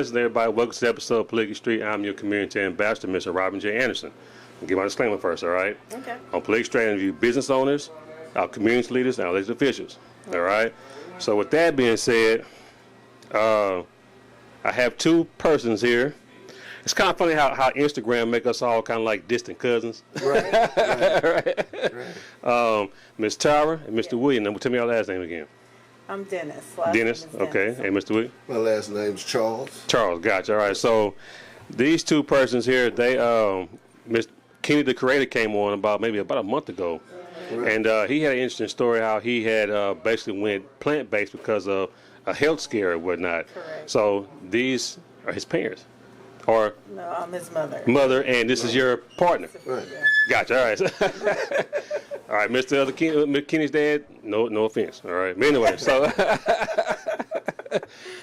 blessings, everybody. Welcome to the episode of Polygamy Street. I'm your community ambassador, Mr. Robin J. Anderson. I'll give my disclaimer first, all right? Okay. On Polygamy Street, I interview business owners, our community leaders, and our elected officials, all right? So with that being said, I have two persons here. It's kind of funny how Instagram make us all kind of like distant cousins. Right. Ms. Tara and Mr. William. Now, tell me your last name again. I'm Dennis. Dennis, okay. And Mr. William? My last name's Charles. Charles, gotcha. All right, so these two persons here, they, Mr. Kenny the Creator came on about a month ago. Right. And he had an interesting story how he had basically went plant-based because of a health scare and whatnot. Correct. So these are his parents? Or No, I'm his mother. Mother, and this is your partner? Right. Yeah. Gotcha, all right. All right, Mr. Other Kenny's dad, no offense, all right? But anyway,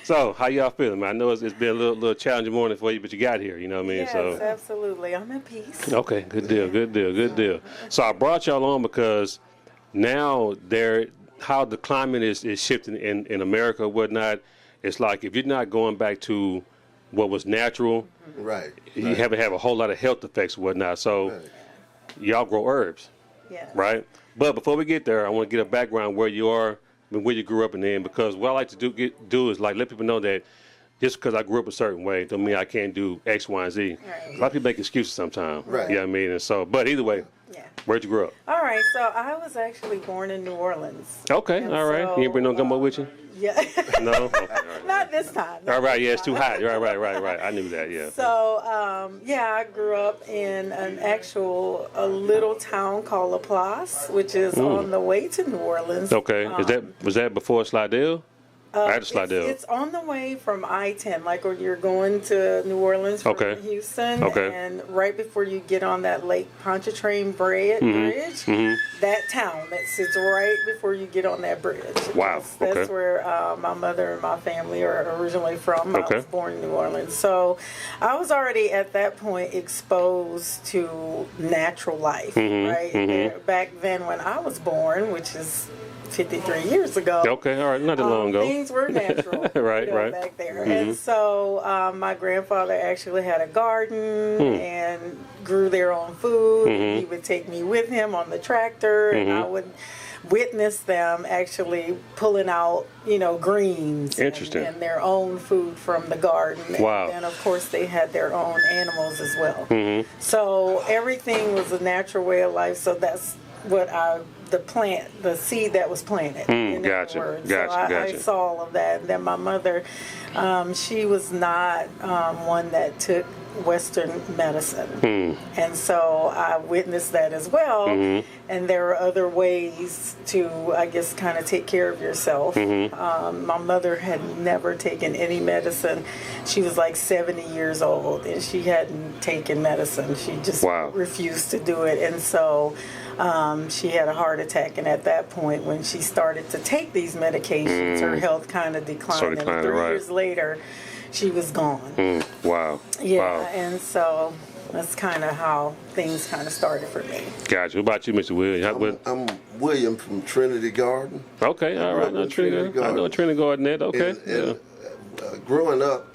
so how y'all feeling, man? I know it's been a little challenging morning for you, but you got here, you know what I mean? Yes, So absolutely. I'm at peace. okay, good deal. So I brought y'all on because now how the climate is shifting in America and whatnot. It's like if you're not going back to what was natural, Right. you have a whole lot of health effects and whatnot. So y'all grow herbs, Yes. right? But before we get there, I want to get a background where you are and where you grew up, and then because what I like to do is like let people know that just because I grew up a certain way don't mean I can't do X, Y, and Z. Right. A lot of people make excuses sometimes. Right. You know what I mean? And so, but either way, Yeah. where'd you grow up? All right, so I was actually born in New Orleans. Okay, And all right. so, You ain't bring no gumbo with you? Yeah. No? Okay, all right. Not this time. All right, yeah, it's too hot. Right. I knew that, yeah. So, I grew up in a little town called LaPlace, which is on the way to New Orleans. Okay, was that before Slidell? After Slidell. It's on the way from I-10, like when you're going to New Orleans from Houston, and right before you get on that Lake Pontchartrain Bridge, that town that sits right before you get on that bridge. Wow. That's where my mother and my family are originally from. I was born in New Orleans. So I was already at that point exposed to natural life, right? Back then when I was born, which is 53 years ago. Okay, all right, not that long ago. Things were natural, right. back there. And so my grandfather actually had a garden and grew their own food. He would take me with him on the tractor, and I would witness them actually pulling out, greens and their own food from the garden. Wow. And of course they had their own animals as well. So everything was a natural way of life. So that's what the seed that was planted. Gotcha. I saw all of that. And then my mother, she was not one that took Western medicine. And so I witnessed that as well. And there are other ways to, I guess, kind of take care of yourself. My mother had never taken any medicine. She was like 70 years old, and she hadn't taken medicine. She just refused to do it. And so she had a heart attack, and at that point, when she started to take these medications, her health kind of declined. And 3 years later, she was gone. Wow. Yeah, Wow. and so that's kind of how things kind of started for me. Gotcha. What about you, Mr. William? I'm William from Trinity Garden. Okay, all right. I know Trinity Garden. Okay. And growing up,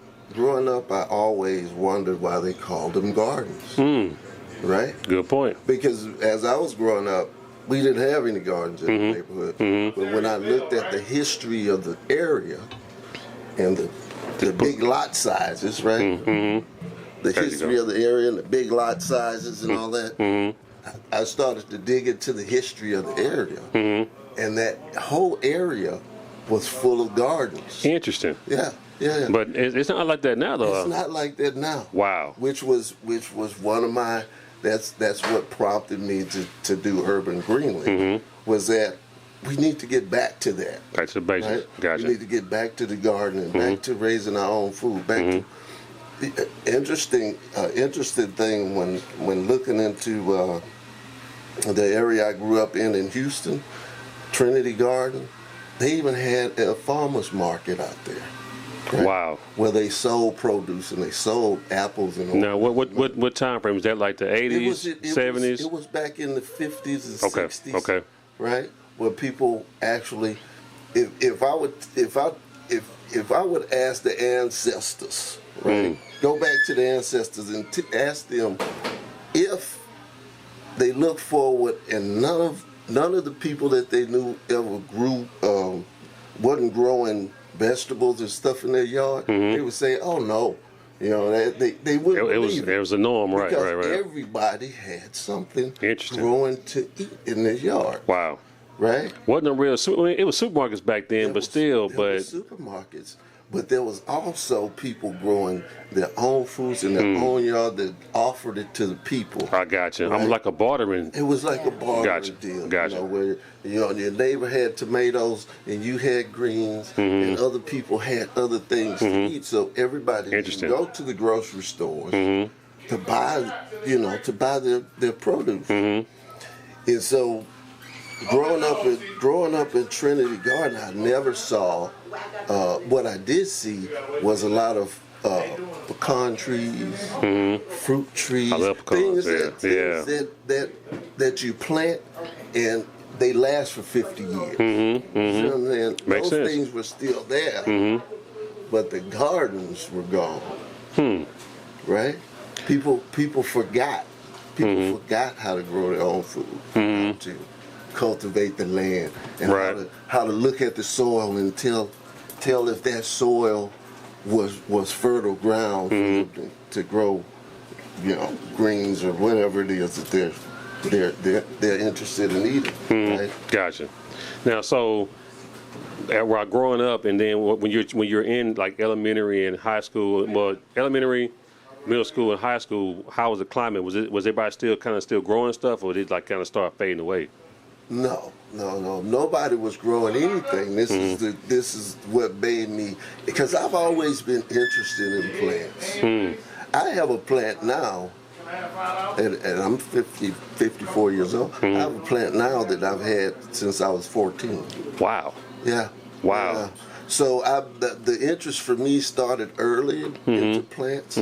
I always wondered why they called them gardens. Right? Good point. Because as I was growing up, we didn't have any gardens in the neighborhood. But when I looked at the history of the area and the big lot sizes, right? The history of the area and the big lot sizes and all that, I started to dig into the history of the area. And that whole area was full of gardens. Interesting. Yeah. But it's not like that now, though. It's not like that now. Wow. Which was one of my. That's what prompted me to do urban greening. Was that we need to get back to that. Back to the basics. Right? Gotcha. We need to get back to the garden and back to raising our own food. Back to the interesting thing when looking into the area I grew up in Houston, Trinity Garden. They even had a farmer's market out there. Right? Wow. Where they sold produce and they sold apples and all. Now, what time frame was that? Like the 80s, 70s? It was back in the 50s and 60s. Okay. Right, where people actually, if I would ask the ancestors, right? Go back to the ancestors and ask them if they look forward, and none of the people that they knew ever grew, wasn't growing vegetables and stuff in their yard. They would say, "Oh no," you know, they wouldn't believe it was the norm, right? because Right. everybody had something Interesting. growing to eat in their yard. Wow. Right? Wasn't a real. I mean, it was supermarkets back then, but still, There were supermarkets, but there was also people growing their own fruits in their own yard that offered it to the people. I got you. Right? I'm like a bartering. It was like a bartering Gotcha. deal. Gotcha. You know, where your neighbor had tomatoes and you had greens, and other people had other things to eat. So everybody could go to the grocery stores to buy, their produce. And so growing up in Trinity Garden, I never saw. What I did see was a lot of pecan trees, fruit trees, I love pecans. things that you plant and they last for 50 years. You know what I'm saying? Makes Those sense. things were still there, but the gardens were gone. Right? People forgot. People forgot how to grow their own food, how to cultivate the land, and how to look at the soil and tell if that soil was fertile ground for them to grow, greens or whatever it is that they're interested in eating. Right? Gotcha. Now, so while growing up, and then when you're in like elementary and high school, well, elementary, middle school, and high school, how was the climate? Was everybody still growing stuff, or did it like kind of start fading away? No. Nobody was growing anything. This is what made me, because I've always been interested in plants. I have a plant now, and I'm 54 years old. I have a plant now that I've had since I was 14. Wow. Yeah. Wow. Yeah. So the interest for me started early into plants.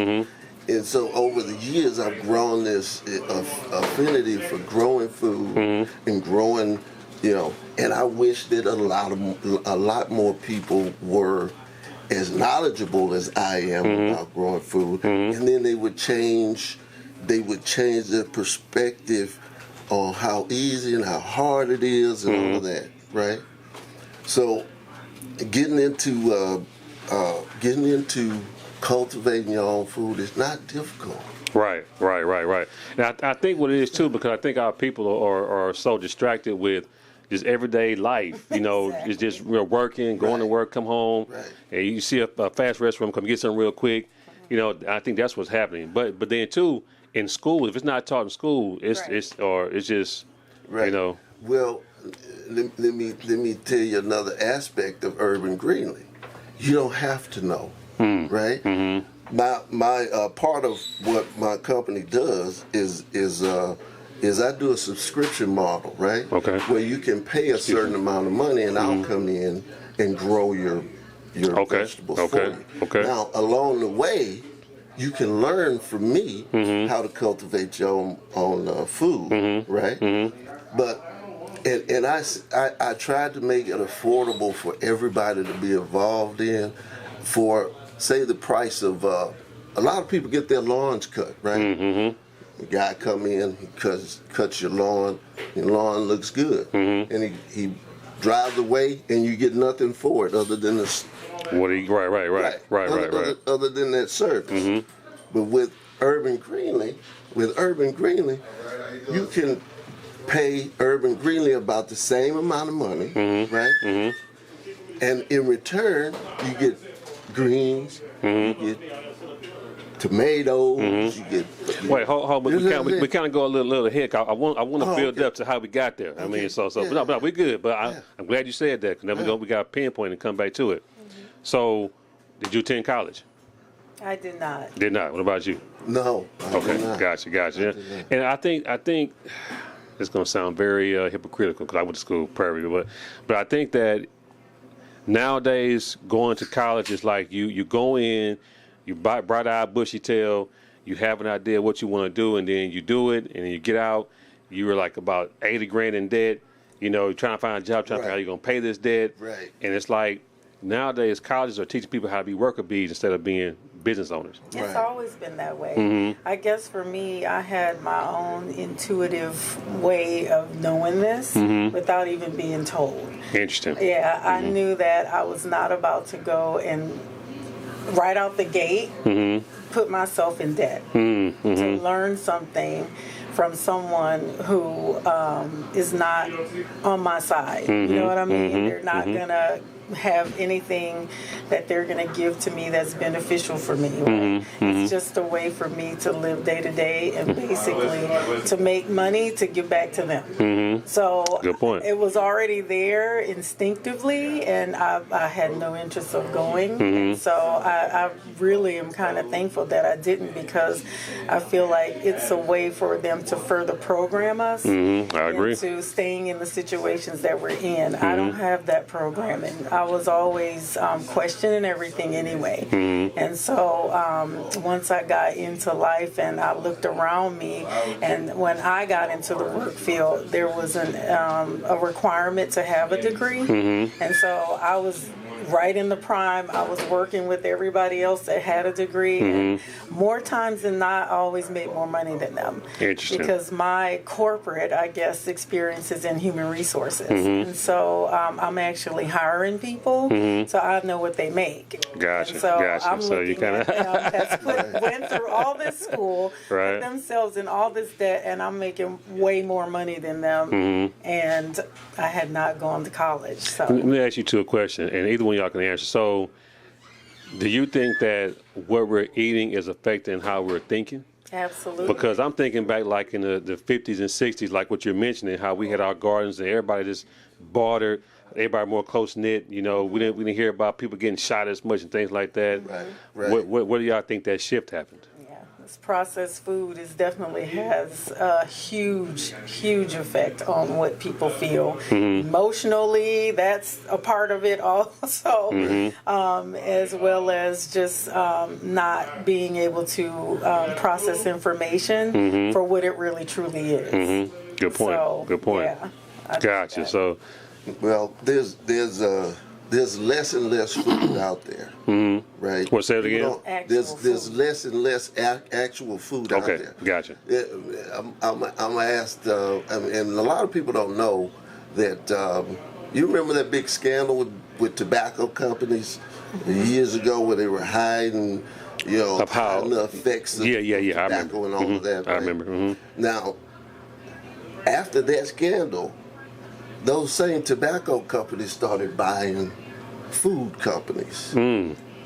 And so over the years, I've grown this affinity for growing food and growing, and I wish that a lot more people were as knowledgeable as I am about growing food. And then they would change their perspective on how easy and how hard it is and all of that, right? So getting into cultivating your own food is not difficult. Right. And I think what it is too, because I think our people are so distracted with just everyday life. It's just working, going to work, come home, and you see a fast restaurant, come get something real quick. I think that's what's happening. But then too, in school, if it's not taught in school, it's just Well, let me tell you another aspect of urban greening. You don't have to know. Right? My part of what my company does is I do a subscription model, right? Okay. Where you can pay a certain amount of money, and I'll come in and grow your vegetables for you. Okay. Now, along the way, you can learn from me how to cultivate your own food, right? But and I tried to make it affordable for everybody to be involved in. For say the price of a lot of people get their lawns cut, right? The guy come in, he cuts your lawn looks good, and he drives away, and you get nothing for it other than the other than that service. But with urban greening, you can pay urban greening about the same amount of money, right? And in return, you get greens, you get tomatoes, you get. Wait, hold. We kind of go a little ahead. I want to build up to how we got there. I mean, no, we're good. But I'm glad you said that, because we got to pinpoint and come back to it. So, did you attend college? I did not. Did not. What about you? No. Okay, gotcha. And I think it's going to sound very hypocritical, because I went to school prairie, but I think that nowadays going to college is like you go in, you bright-eyed, bushy-tailed, you have an idea of what you want to do, and then you do it, and then you get out, you were like about 80 grand in debt, you're trying to find a job, trying to figure out how you're going to pay this debt, Right. and it's like nowadays colleges are teaching people how to be worker bees instead of being business owners. It's Right. always been that way. I guess for me, I had my own intuitive way of knowing this without even being told. Interesting. Yeah, I knew that I was not about to go and right out the gate put myself in debt to learn something from someone who is not on my side. You know what I mean? They're not gonna have anything that they're going to give to me that's beneficial for me. Right? It's just a way for me to live day to day and basically to make money to give back to them. So Good point. it was already there instinctively, and I had no interest of going. And so I really am kind of thankful that I didn't, because I feel like it's a way for them to further program us I agree. into staying in the situations that we're in. I don't have that programming. I was always questioning everything anyway. And so once I got into life and I looked around me, and when I got into the work field, there was a requirement to have a degree. And so I was right in the prime. I was working with everybody else that had a degree, and more times than not, I always made more money than them. Interesting. Because my corporate, I guess, experience is in human resources, and so I'm actually hiring people, so I know what they make. Gotcha. And so Gotcha. I'm So you looking kinda- at them that's went through all this school, Right. put themselves in all this debt, and I'm making way more money than them, and I had not gone to college. So. Let me ask you two a question, and either one of y'all can answer. So, do you think that what we're eating is affecting how we're thinking? Absolutely. Because I'm thinking back like in the 50s and 60s, like what you're mentioning, how we had our gardens and everybody just bartered, everybody more close-knit. You know, we didn't hear about people getting shot as much and things like that. Right. What do y'all think that shift happened? Yeah, this processed food definitely has a huge effect on what people feel. Emotionally, that's a part of it also, as well as just not being able to process information for what it really truly is. Good point. So, Good point. Yeah, I think Gotcha. that- So, Well, there's less and less food out there, right? What, say it People again? don't- Actual There's food. less and less actual food out okay, there. gotcha. Yeah, I'm asked, and a lot of people don't know that. You remember that big scandal with tobacco companies years ago, where they were hiding, Of how- hiding the effects of Yeah, I tobacco remember. and all of that. I right? remember. Now, after that scandal, those same tobacco companies started buying food companies,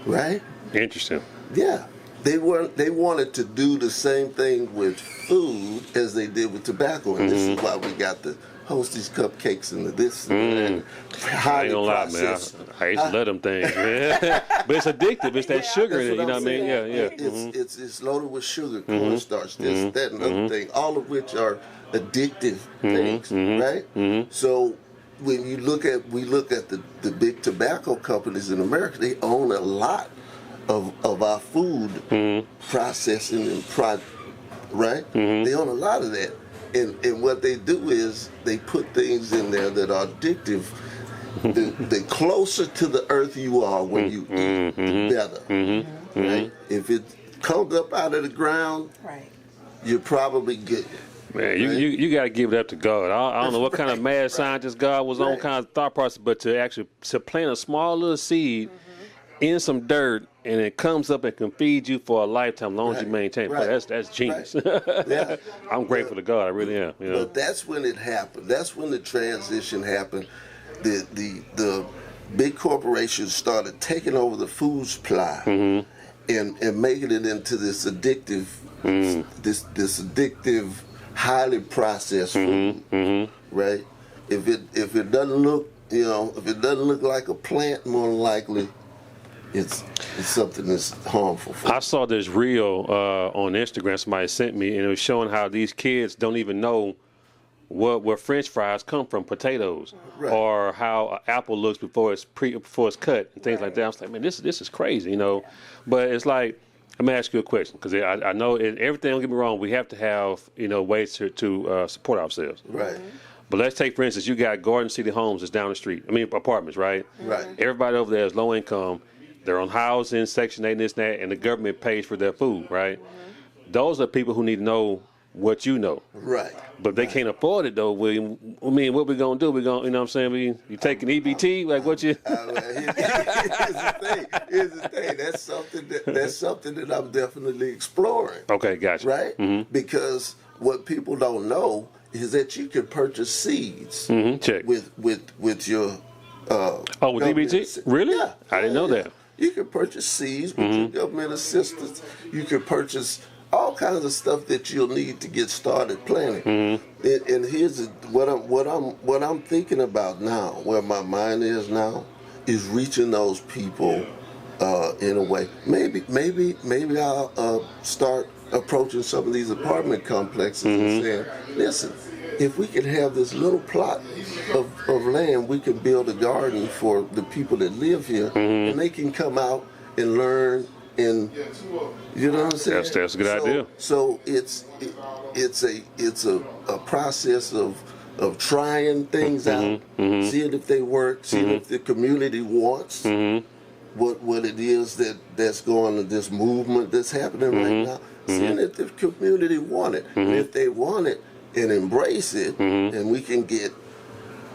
right? Interesting. Yeah, they wanted to do the same thing with food as they did with tobacco, and this is why we got the Hostess cupcakes and the this and that. I Highly ain't gonna lie, man. processed. I used to love them things, man. But it's addictive. It's that sugar in it. You know what I mean? Yeah. It's loaded with sugar, cornstarch, this, that, and other thing, all of which are addictive things, right? So when we look at the big tobacco companies in America, they own a lot of our food processing and right? They own a lot of that. And what they do is they put things in there that are addictive. The closer to the earth you are when you eat, the better. Right? If it comes up out of the ground, Right. you're probably good. Man, you got to give it up to God. I don't know what kind of mad scientist God was on, kind of thought process, but to plant a small little seed in some dirt, and it comes up and can feed you for a lifetime, as long as you maintain it. Right. Boy, that's genius. Yeah. I'm grateful to God. I really am. You know? But that's when it happened. That's when the transition happened. The big corporations started taking over the food supply and making it into this addictive, this addictive, highly processed food. Right? If it doesn't look, if it doesn't look like a plant, more than likely it's something that's harmful for I saw this reel on Instagram somebody sent me, and it was showing how these kids don't even know where French fries come from, potatoes, Right. or how an apple looks before it's cut and things like that. I was like, man, this is crazy, But it's like, let me ask you a question, because I know everything. Don't get me wrong, we have to have ways to support ourselves. Right. But let's take, for instance, you got Garden City Homes that's down the street. I mean, apartments, right? Right. Everybody over there is low income. they're on housing, Section 8, and this and that, and the government pays for their food, right? Those are people who need to know what you know. Right. But they can't afford it, though, William. I mean, what we going to do? We going, you know what I'm saying? You taking EBT? Like, what you? Here's the thing. That's something that I'm definitely exploring. Okay, gotcha. Right? Because what people don't know is that you can purchase seeds Check. with your with government EBT? Really? Yeah. I didn't know that. You can purchase seeds with your government assistance. You can purchase all kinds of stuff that you'll need to get started planting. And here's what I'm thinking about now. Where my mind is now is reaching those people in a way. Maybe I'll start approaching some of these apartment complexes and saying, listen, if we can have this little plot of land, we can build a garden for the people that live here, and they can come out and learn. And you know what I'm saying? That's a good idea. So it's a process of trying things out, seeing if they work, seeing if the community wants what it is that's going on, this movement that's happening right now, seeing if the community want it, and if they want it and embrace it, and we can get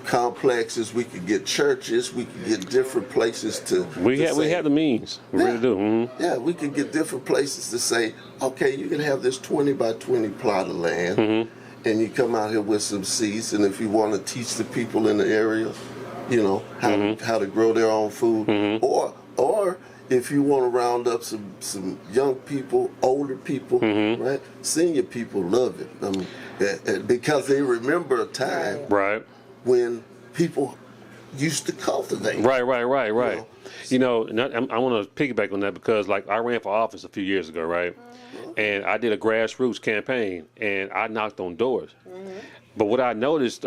complexes, we could get churches, we could get different places to. We have the means. We really do. Yeah, we could get different places to say, okay, you can have this 20 by 20 plot of land, and you come out here with some seeds, and if you want to teach the people in the area, you know, how to grow their own food, or if you want to round up some young people, older people, right? Senior people love it. I mean, because they remember a time, Right. when people used to cultivate. Right. You know, and I want to piggyback on that because, like, I ran for office a few years ago, right? And I did a grassroots campaign, and I knocked on doors. But what I noticed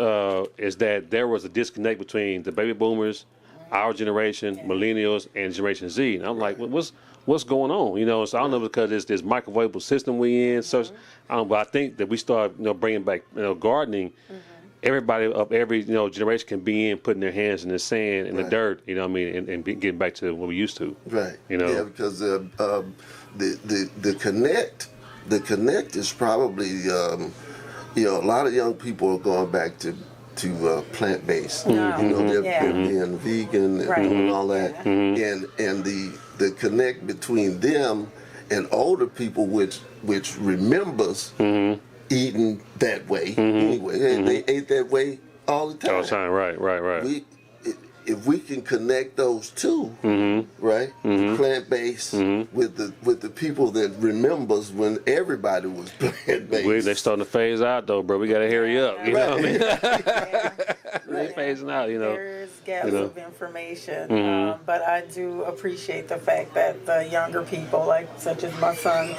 is that there was a disconnect between the baby boomers, our generation, millennials, and Generation Z. And I'm like, what's going on? You know, so I don't know because it's this microwavable system we in. So, but I think that we start, bringing back, gardening. Everybody of every generation can be in putting their hands in the sand and the dirt, you know what I mean, and getting back to what we used to. Right. You know. Yeah, because the connect is probably a lot of young people are going back to plant based. They're being vegan and doing all that, and the connect between them and older people, which remembers. Eating that way anyway. They ate that way all the time. All the time, right. If we can connect those two, right, plant-based with the people that remembers when everybody was plant-based. They starting to phase out though, bro. We got to hurry up. You know what I mean? They're phasing out, There's gaps of information, but I do appreciate the fact that the younger people, like such as my son,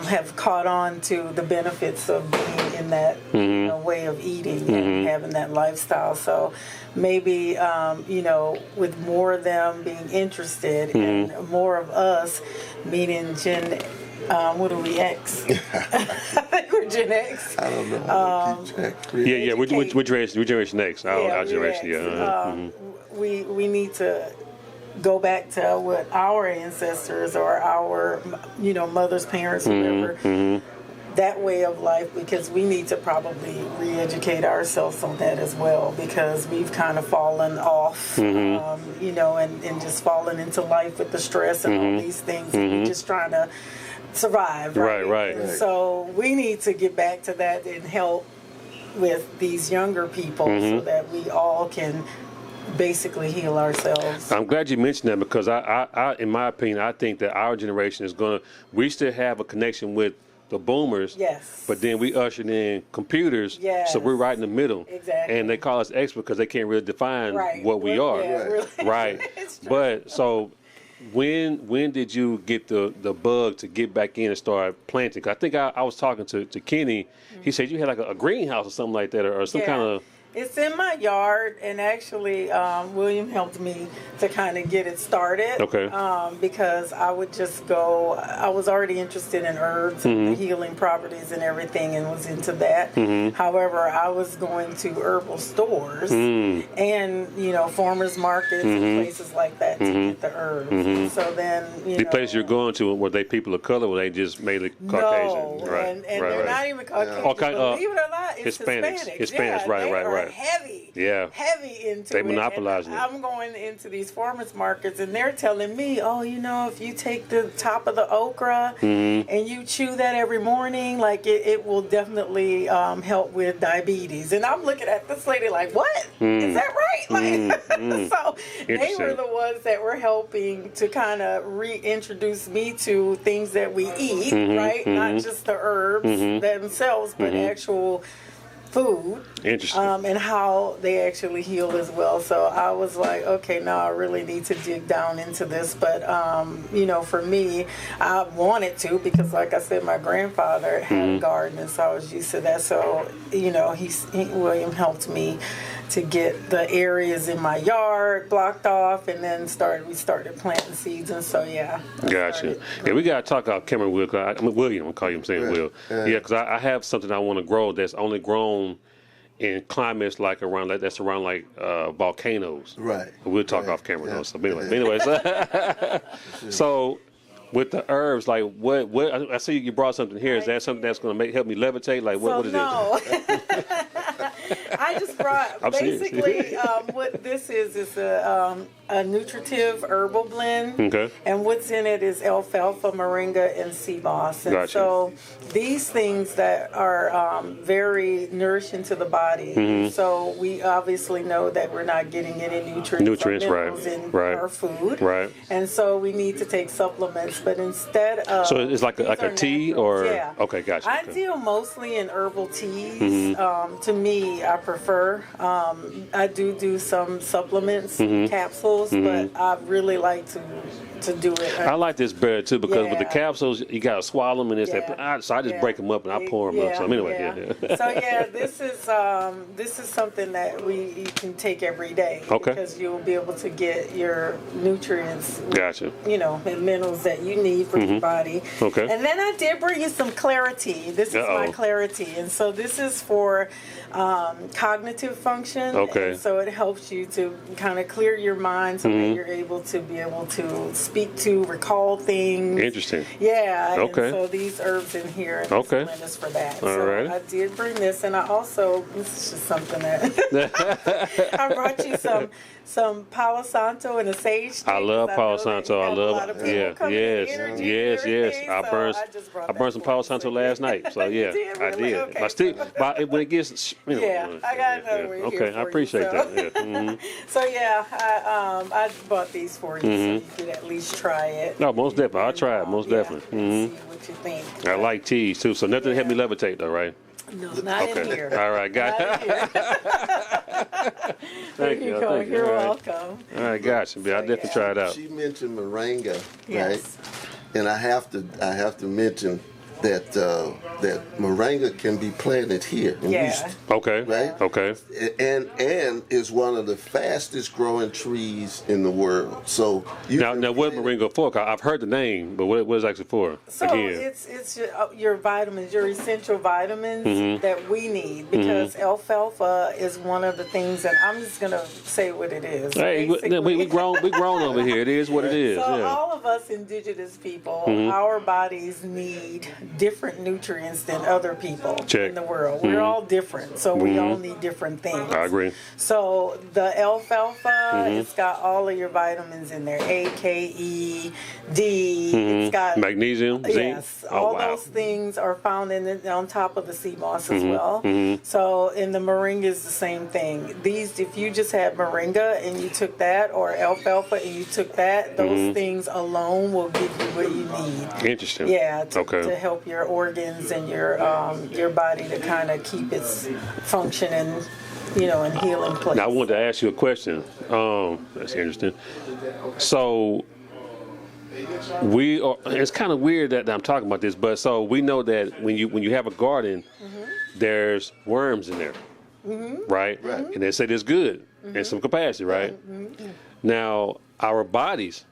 have caught on to the benefits of being in that way of eating and having that lifestyle. So maybe with more of them being interested and more of us, meaning Gen. What are we, X? I think we're Gen X. I don't know. Yeah. We're Generation X. Our generation, We need to go back to what our ancestors or our, mothers, parents, whatever, that way of life, because we need to probably re-educate ourselves on that as well, because we've kind of fallen off, and just fallen into life with the stress and all these things, and we're just trying to survive, right. So we need to get back to that and help with these younger people so that we all can basically heal ourselves. I'm glad you mentioned that because I in my opinion, I think that our generation is we still have a connection with the boomers, yes, but then we ushered in computers, yes, so we're right in the middle. Exactly. And they call us experts because they can't really define what we are. Yeah, really. Right. But so when did you get the bug to get back in and start planting? Cause I think I was talking to Kenny. He said you had like a greenhouse or something like that, or some kind of. It's in my yard, and actually, William helped me to kind of get it started. Okay. Because I would just go. I was already interested in herbs and the healing properties and everything, and was into that. However, I was going to herbal stores and farmers markets and places like that to get the herbs. And so then The place you're going to, were they people of color, or were they just mainly Caucasian? No, and they're not even Caucasian. Believe it or not, it's Hispanics. Hispanics, right. Heavy. Yeah. Heavy into They it. monopolizing it. I'm going into these farmers markets, and they're telling me, if you take the top of the okra and you chew that every morning, like it will definitely help with diabetes. And I'm looking at this lady like, what? Is that right? Like, so they were the ones that were helping to kind of reintroduce me to things that we eat, right? Not just the herbs themselves, but actual food. Interesting. And how they actually heal as well. So I was like, okay, now I really need to dig down into this. But, for me, I wanted to because, like I said, my grandfather had a garden, and so I was used to that. So, William helped me to get the areas in my yard blocked off, and then we started planting seeds, and so Gotcha. Yeah, we gotta talk about Cameron William. I'm calling him saying Will. Yeah, because I have something I want to grow that's only grown in climates like that's around volcanoes. Right. We'll talk off camera though. So anyways, so with the herbs, like what I see you brought something here. Is that something that's going to help me levitate? Like what is it? I just brought basically what this is a nutritive herbal blend. Okay. And what's in it is alfalfa, moringa, and sea moss. And so these things that are very nourishing to the body. So we obviously know that we're not getting any nutrients or minerals in our food. Right. And so we need to take supplements. But instead of so it's like a tea or okay, gotcha. I deal mostly in herbal teas. To me, I prefer. I do some supplements, capsules, but I really like to do it. I like this better too because with the capsules you gotta swallow them, and it's so I just break them up and I pour them up. So anyway, So this is something that you can take every day because you'll be able to get your nutrients, and minerals that you need for your body. Okay. And then I did bring you some clarity. This is my clarity, and so this is for cognitive function. Okay. And so it helps you to kind of clear your mind so that you're able to speak to, recall things. Interesting. Yeah. Okay. And so these herbs in here, and this blend is for that. So I did bring this, and I also, this is just something that I brought you some Palo Santo and a sage stick. I love Palo Santo. I love it. Yes. I burned some Palo Santo last night. So I did. Okay. But when it gets, I got another one. Okay, I appreciate that. So I bought these for you so you could at least try it. No, most definitely. I'll try it. Most definitely. See what you think. I like teas too, so nothing to help me levitate though, right? No, not in here. All right, got it. Thank you. You're welcome. All right, gotcha. I'll definitely try it out. She mentioned moringa, right? And I have to mention that moringa can be planted here in Houston. Okay. Right? Okay. And is one of the fastest growing trees in the world. So now what moringa for? I've heard the name, but what is it actually for? So it's your vitamins, your essential vitamins that we need, because alfalfa is one of the things that I'm just gonna say what it is. Hey, we grown over here. It is what it is. So all of us indigenous people, our bodies need different nutrients than other people in the world. We're all different, so we all need different things. I agree. So the alfalfa, it's got all of your vitamins in there: A, K, E, D. It's got magnesium, zinc. Yes, all those things are found on top of the sea moss as well. So in the moringa is the same thing. If you just had moringa and you took that, or alfalfa and you took that, those things alone will give you what you need. Interesting. Yeah, to help your organs and your body to kind of keep its function and in healing place. Now I wanted to ask you a question. That's interesting. So it's kind of weird that I'm talking about this, but so we know that when you have a garden, there's worms in there. right? Right. And they say it's good in some capacity, right? Now, our bodies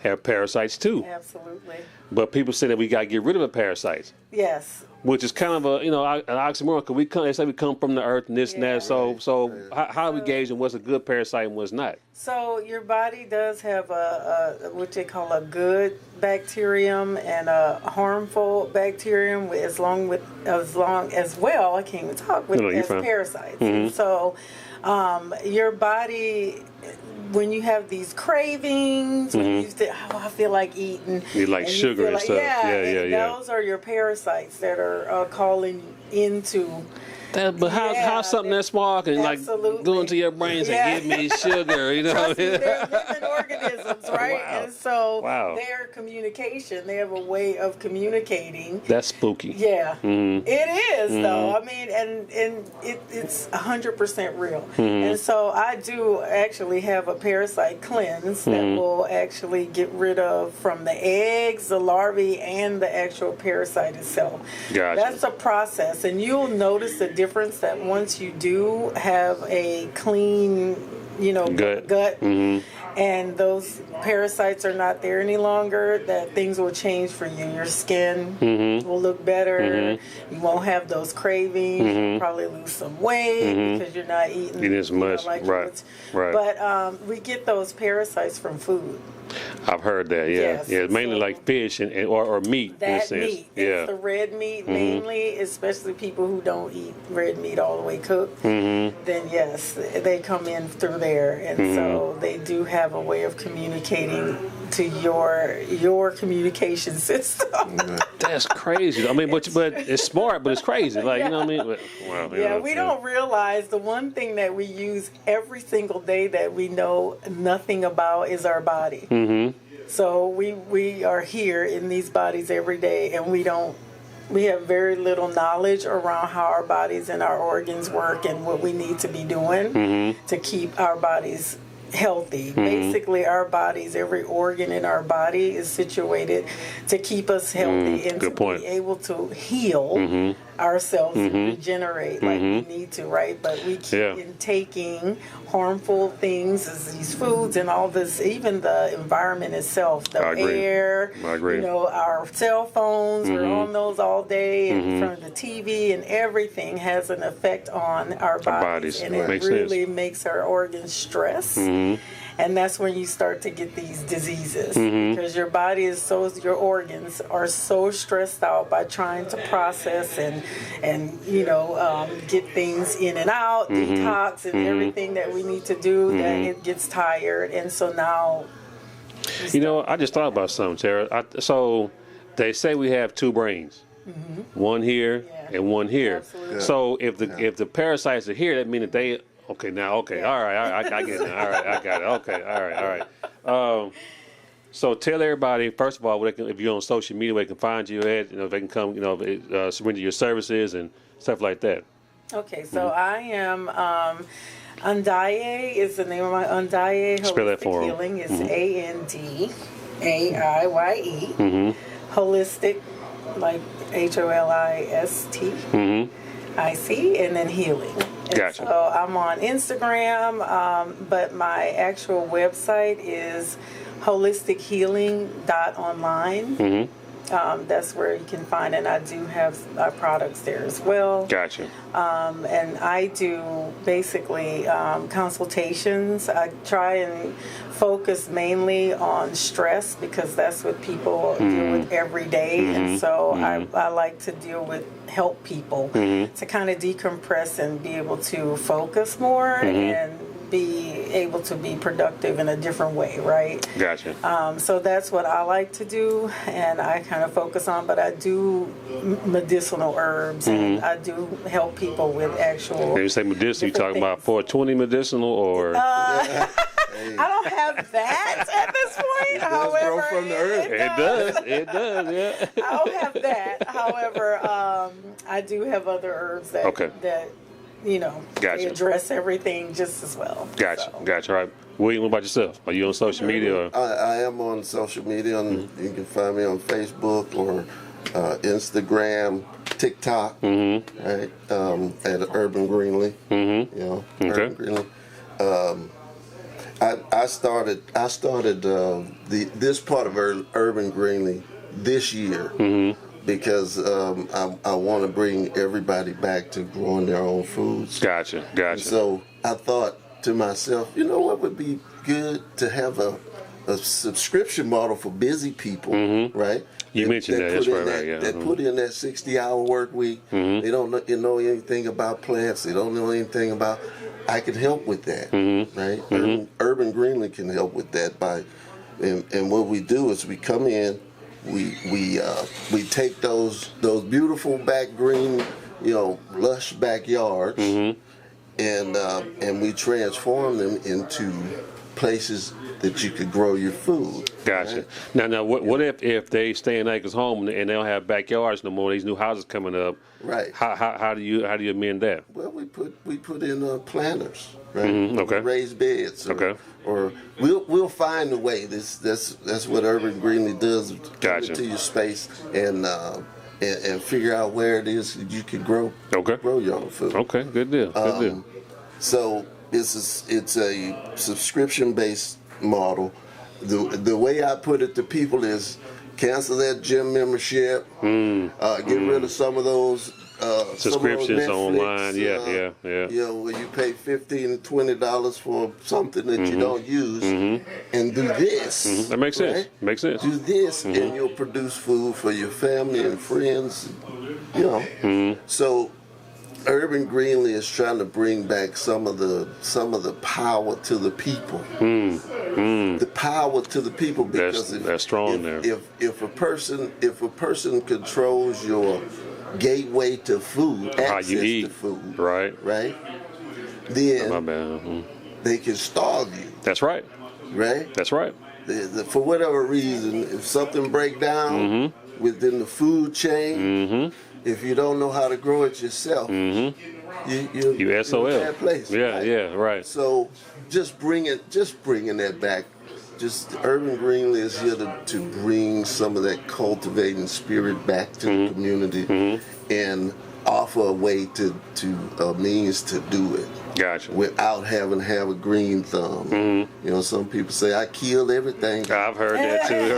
have parasites too, Absolutely. but people say that we got to get rid of the parasites, Yes. which is kind of a an oxymoron. Because they say we come from the earth and this and that. So how are we gauging what's a good parasite and what's not? So your body does have a what they call a good bacterium and a harmful bacterium as long as well. I can't even talk with as parasites. And so your body, when you have these cravings, when you say, I feel like eating. You like sugar and stuff. Yeah. Those are your parasites that are calling into. But how something that small can go into your brains and give me sugar, you know? Trust me, they're living organisms, right? Wow. And so Wow. their communication, they have a way of communicating. That's spooky. Yeah, it is though. I mean, and it's 100% real. And so I do actually have a parasite cleanse that will actually get rid of from the eggs, the larvae, and the actual parasite itself. Gotcha. That's a process, and you'll notice the difference that once you do have a clean, gut, and those parasites are not there any longer, that things will change for you. Your skin will look better. You won't have those cravings. You'll probably lose some weight because you're not eating as much. Right. But we get those parasites from food. I've heard that, Yes. mainly like fish or meat. In a That sense. meat, it's the red meat mainly, especially people who don't eat red meat all the way cooked. Then yes, they come in through there, and so they do have a way of communicating to your communication system. That's crazy. I mean, but it's smart, but it's crazy. Like, you know what I mean? But, wow, We don't realize the one thing that we use every single day that we know nothing about is our body. So we are here in these bodies every day, and we have very little knowledge around how our bodies and our organs work and what we need to be doing to keep our bodies healthy. Basically, our bodies, every organ in our body is situated to keep us healthy and to be able to heal ourselves and regenerate like we need to, right? But we keep intaking harmful things as these foods and all this, even the environment itself, the air, our cell phones, we're on those all day in front of the TV, and everything has an effect on our bodies. And it really makes our organs stress. And that's when you start to get these diseases because your body your organs are so stressed out by trying to process and get things in and out, detox and everything that we need to do, that it gets tired. And so now... I just thought about something, Tara. So they say we have two brains. One here and one here. Absolutely. So if the parasites are here, that means that they... Okay, all right, I get it. All right, I got it. Okay, all right. So tell everybody, first of all, if you're on social media, where they can find you at, if they can come, surrender your services and stuff like that. Okay, so I am, Andaye is the name of my Andaye Holistic Healing. It's ANDAIYE. Holistic, like HOLIST. IC, and then healing. Gotcha. So I'm on Instagram, but my actual website is holistichealing.online. That's where you can find it. I do have products there as well. Gotcha. And I do basically consultations. I try and focus mainly on stress because that's what people deal with every day. And so I like to help people to kind of decompress and be able to focus more and be able to be productive in a different way, right? Gotcha. So that's what I like to do, and I kind of focus on, but I do medicinal herbs, and I do help people with actual... When you say medicinal, you talking about 420 medicinal, or... I don't have that at this point. However, grow from the earth. It does, yeah. I don't have that. However, I do have other herbs that they address everything just as well. Gotcha. All right. William, what about yourself? Are you on social media? Or? I am on social media. You can find me on Facebook or Instagram, TikTok, right, at Urban Greenly. started this part of Urban Greenly this year because I want to bring everybody back to growing their own foods. Gotcha. And so I thought to myself, you know what would be good to have a subscription model for busy people, right? You mentioned that. That's right. Yeah. That put in that 60-hour work week. They don't know anything about plants. They don't know anything about. I can help with that, right? Urban Greenly can help with that and what we do is we come in, we take those beautiful back green, lush backyards, and we transform them into places that you could grow your food. Gotcha. Right? Now, what if they stay in acres home and they don't have backyards no more? These new houses coming up. Right. How do you amend that? Well, we put in planters, right? Okay. Raised beds. Okay. Or we'll find a way. That's what Urban Greenly does. Gotcha. Come into your space and figure out where it is that you can grow. Okay. Grow your own food. Okay. Good deal. Good deal. So it's a subscription-based model. The way I put it to people is cancel that gym membership, get rid of some of those subscriptions some of those Netflix, online. Yeah. Where you pay $15 and $20 for something that you don't use, and do this. That makes sense. Right? Makes sense. Do this, and you'll produce food for your family and friends. So Urban Greenly is trying to bring back some of the power to the people. The power to the people, because that's strong there. If a person controls your gateway to food, access to food, right, then they can starve you. That's right. Right. That's right. For whatever reason, if something break down within the food chain. If you don't know how to grow it yourself, you SOL. in a bad place. Yeah, right. So just bringing that back. Just Urban Greenly is here to bring some of that cultivating spirit back to the community and offer a way to a means to do it. Gotcha. Without having to have a green thumb. Some people say I kill everything. I've heard that too.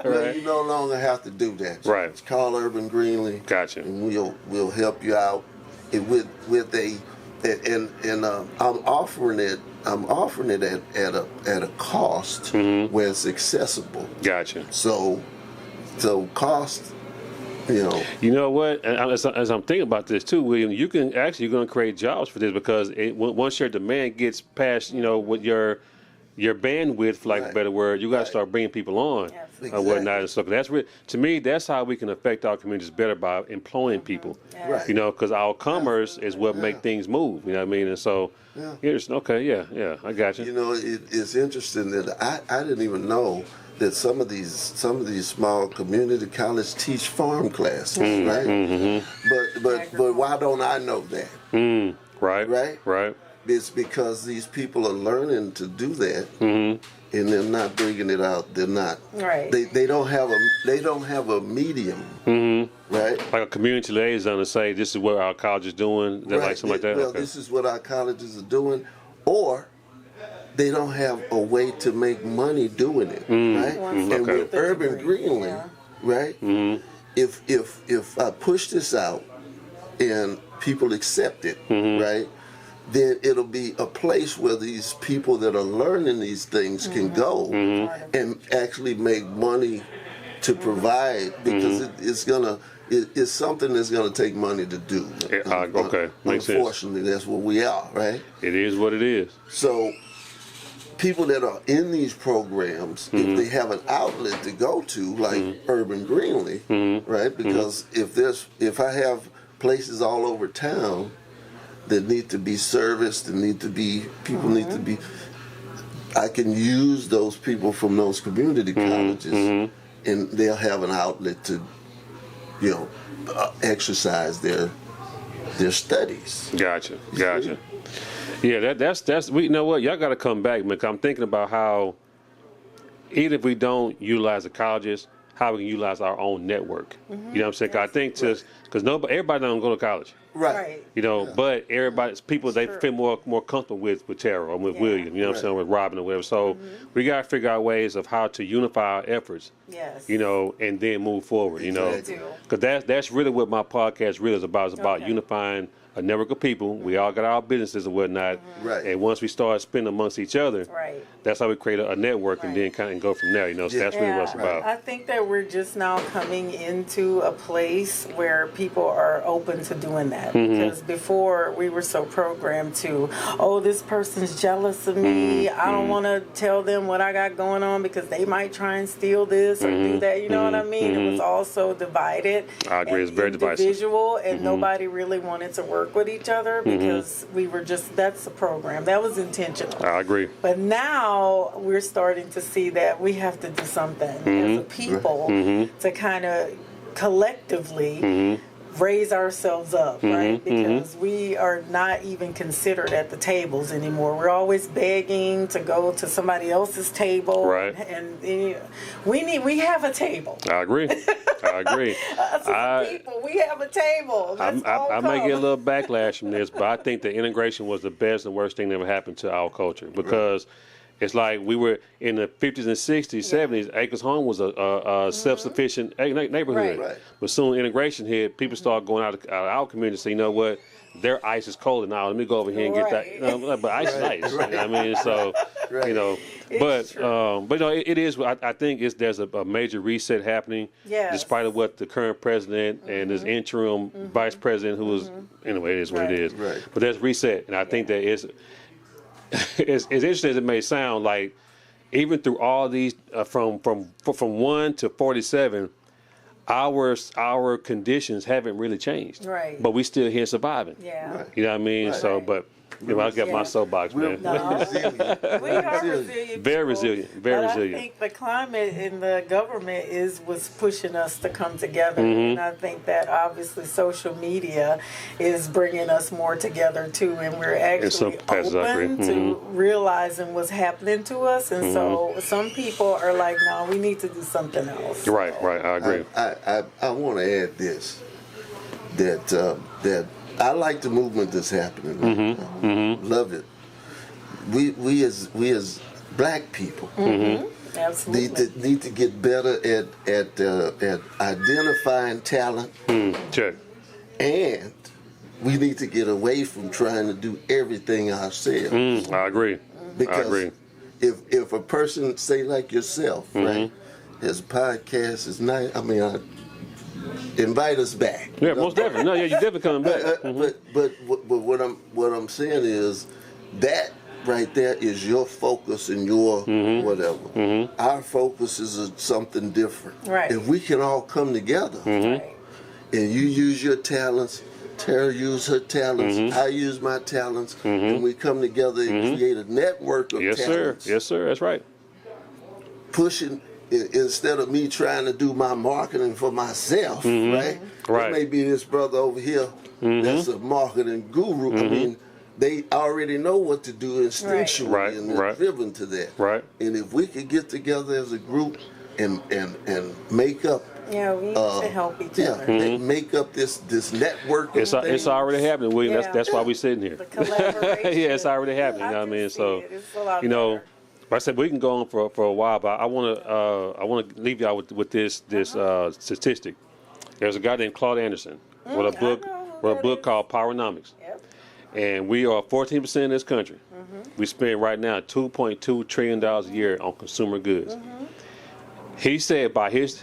Well, you no longer have to do that. Right. It's called Urban Greenly. Gotcha. And we'll help you out with I'm offering it at a cost where it's accessible. Gotcha. So cost. You know what? And as I'm thinking about this too, William, you're going to create jobs for this, because once your demand gets past, what your bandwidth, for lack of a better word, you got to start bringing people on and whatnot and stuff. That's really, to me, that's how we can affect our communities better, by employing people. Right. Because our commerce is what make things move. You know what I mean? And so, here's I got you. It's interesting that I didn't even know that some of these small community colleges teach farm classes, right? But why don't I know that? Right. It's because these people are learning to do that, and they're not bringing it out. They're not. Right. They don't have a medium. Right. Like a community liaison to say, this is what our college is doing. Like something like that. Well, this is what our colleges are doing, or they don't have a way to make money doing it, right? And with Urban Greenly, right? If I push this out and people accept it, right? Then it'll be a place where these people that are learning these things can go and actually make money to provide, because it's something that's gonna take money to do. Okay, makes sense. Unfortunately, that's what we are, right? It is what it is. So people that are in these programs, if they have an outlet to go to, like Urban Greenly, right? Because if I have places all over town that need to be serviced and need to be, I can use those people from those community colleges, and they'll have an outlet to, exercise their studies. Gotcha. Yeah, that's we. You know what? Y'all got to come back, man. 'Cause I'm thinking about how, even if we don't utilize the colleges, how we can utilize our own network. You know what I'm saying? 'Cause I think because everybody don't go to college. Right. You know, but people they feel more comfortable with Tara or with William, you know what I'm saying, with Robin or whatever. So we got to figure out ways of how to unify our efforts, you know, and then move forward, you know. Because that's really what my podcast really is about. It's about unifying a network of people. We all got our businesses and whatnot. And once we start spending amongst each other, that's how we create a network and then kind of go from there, you know. So that's really what it's about. I think that we're just now coming into a place where people are open to doing that. Because before we were so programmed to, oh, this person's jealous of me. I don't want to tell them what I got going on because they might try and steal this or do that. You know what I mean? It was also divided. I agree. It's very divisive. Individual, and nobody really wanted to work with each other because we were that's the program. That was intentional. I agree. But now we're starting to see that we have to do something as a people to kind of collectively raise ourselves up, right? Because we are not even considered at the tables anymore. We're always begging to go to somebody else's table, and we have a table. I agree. People, we have a table. I may get a little backlash from this, but I think the integration was the best and worst thing that ever happened to our culture because. It's like we were in the 50s and 60s, 70s. Acres Home was a self-sufficient neighborhood. But soon integration hit, people started going out of our community and say, you know what, their ice is colder now. Let me go over here and get that. You know, but ice is ice. You know what I mean? So, you know, but you know, it is. I think there's a major reset happening. Despite of what the current president and his interim vice president, who was anyway, it is what it is. But there's reset, and I think that is. As interesting as it may sound, like even through all these from 1 to 47, our conditions haven't really changed. But we still here surviving. You know what I mean? So, but you know, I got my soapbox, man. We are resilient. Very resilient. Very resilient. I think the climate in the government was pushing us to come together, and I think that obviously social media is bringing us more together too, and we're actually open to realizing what's happening to us. And so some people are like, "No, we need to do something else." Right. I agree. I want to add this that. I like the movement that's happening right now. Love it. We as black people Absolutely. need to get better at identifying talent. Check. And we need to get away from trying to do everything ourselves. I agree. Because if a person, say like yourself, right, has a podcast, is nice. I mean, invite us back. Yeah, most definitely. No, yeah, you're definitely coming back. But what I'm saying is that right there is your focus and your whatever. Our focus is something different. If we can all come together and you use your talents, Tara used her talents, I use my talents, and we come together and create a network of talents. Yes, sir. That's right. Pushing. Instead of me trying to do my marketing for myself, right? There may be this brother over here that's a marketing guru. I mean, they already know what to do instinctually, and they're driven to that. And if we could get together as a group and make up. Yeah, we need to help each other. Make up this network. It's already happening, William. That's why we're sitting here. The collaboration. It's already happening. You know what I mean? So, you know. I said we can go on for a while, but I want to leave y'all with this statistic. There's a guy named Claude Anderson with a book called Powernomics, and we are 14% of this country. We spend right now $2.2 trillion a year on consumer goods. He said by his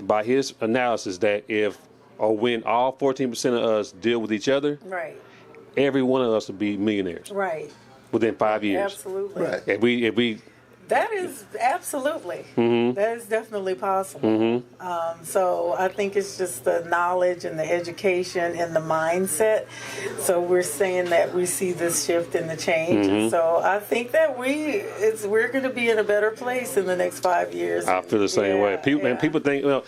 analysis that when all 14% of us deal with each other, every one of us will be millionaires within 5 years. Absolutely. If we That is absolutely. That is definitely possible. So I think it's just the knowledge and the education and the mindset. So we're saying that we see this shift and the change. And so I think that we're going to be in a better place in the next 5 years. I feel the same way. People think, and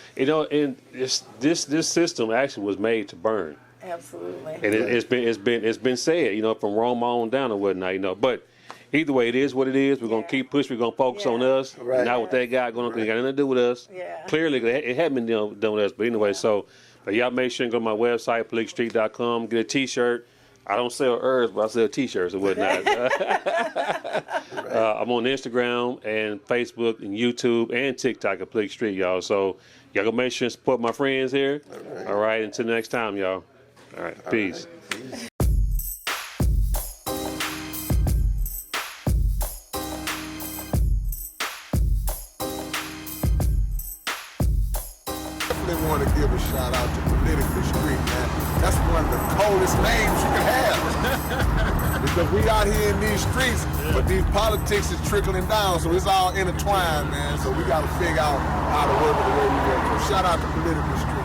this system actually was made to burn. Absolutely. And it's been said, from Rome on down and whatnot, but. Either way, it is what it is. We're going to keep pushing. We're going to focus on us. Not what that guy going on. It got nothing to do with us. Clearly, it hadn't been done with us. But anyway, so But y'all make sure and go to my website, PolyGreensFarmer.com, get a T-shirt. I don't sell herbs, but I sell T-shirts and whatnot. I'm on Instagram and Facebook and YouTube and TikTok at Plig Street, y'all. So y'all go make sure and support my friends here. All right. Until next time, y'all. All right. Peace. Peace. Want to give a shout out to Politically Street, man. That's one of the coldest names you can have. Because we out here in these streets, but these politics is trickling down, so it's all intertwined, man. So we got to figure out how to work it the way we work. So shout out to Politically Street.